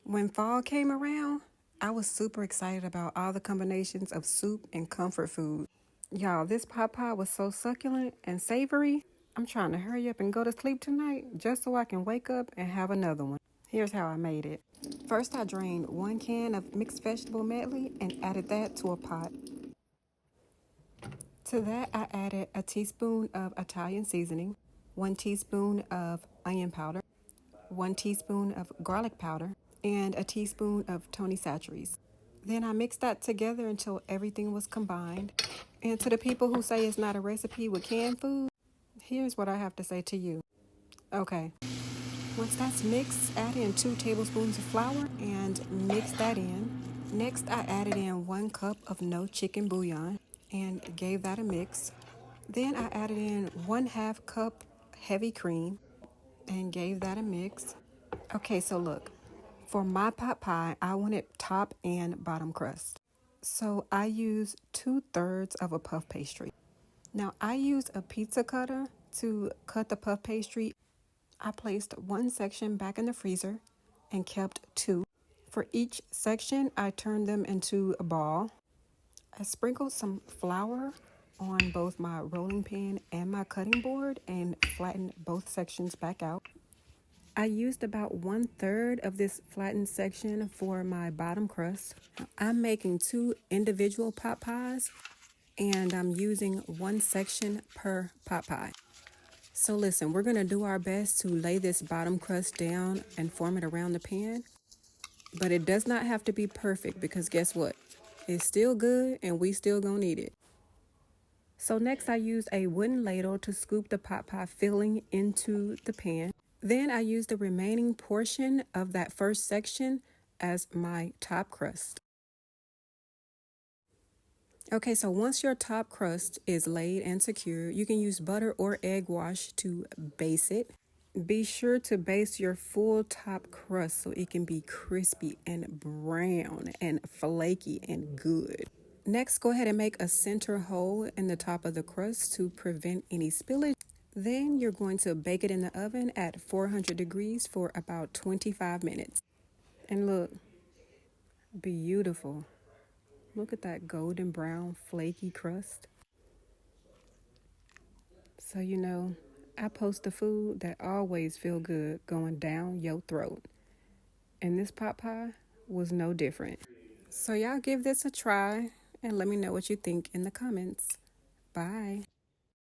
When fall came around, I was super excited about all the combinations of soup and comfort food. Y'all, this pot pie was so succulent and savory. I'm trying to hurry up and go to sleep tonight just so I can wake up and have another one. Here's how I made it. First, I drained 1 can of mixed vegetable medley and added that to a pot. To that, I added a teaspoon of Italian seasoning, 1 teaspoon of onion powder, 1 teaspoon of garlic powder, and a teaspoon of Tony Chachere's. Then I mixed that together until everything was combined. And to the people who say it's not a recipe with canned food, here's what I have to say to you. Okay, once that's mixed, add in 2 tablespoons of flour and mix that in. Next, I added in 1 cup of no chicken bouillon and gave that a mix. Then I added in 1/2 cup heavy cream and gave that a mix. Okay, so look, for my pot pie, I wanted top and bottom crust. So I used 2/3 of a puff pastry. Now I used a pizza cutter to cut the puff pastry. I placed 1 section back in the freezer and kept 2. For each section, I turned them into a ball. I sprinkled some flour on both my rolling pin and my cutting board and flattened both sections back out. I used about 1/3 of this flattened section for my bottom crust. I'm making 2 individual pot pies and I'm using 1 section per pot pie. So listen, we're going to do our best to lay this bottom crust down and form it around the pan. But it does not have to be perfect because guess what? It's still good and we still gonna eat it. So next I used a wooden ladle to scoop the pot pie filling into the pan. Then I used the remaining portion of that first section as my top crust. Okay, so once your top crust is laid and secure, you can use butter or egg wash to base it. Be sure to baste your full top crust so it can be crispy and brown and flaky and good. Next, go ahead and make a center hole in the top of the crust to prevent any spillage. Then you're going to bake it in the oven at 400 degrees for about 25 minutes. And look, beautiful. Look at that golden brown flaky crust. So I post the food that always feel good going down your throat. And this pot pie was no different. So y'all give this a try and let me know what you think in the comments. Bye.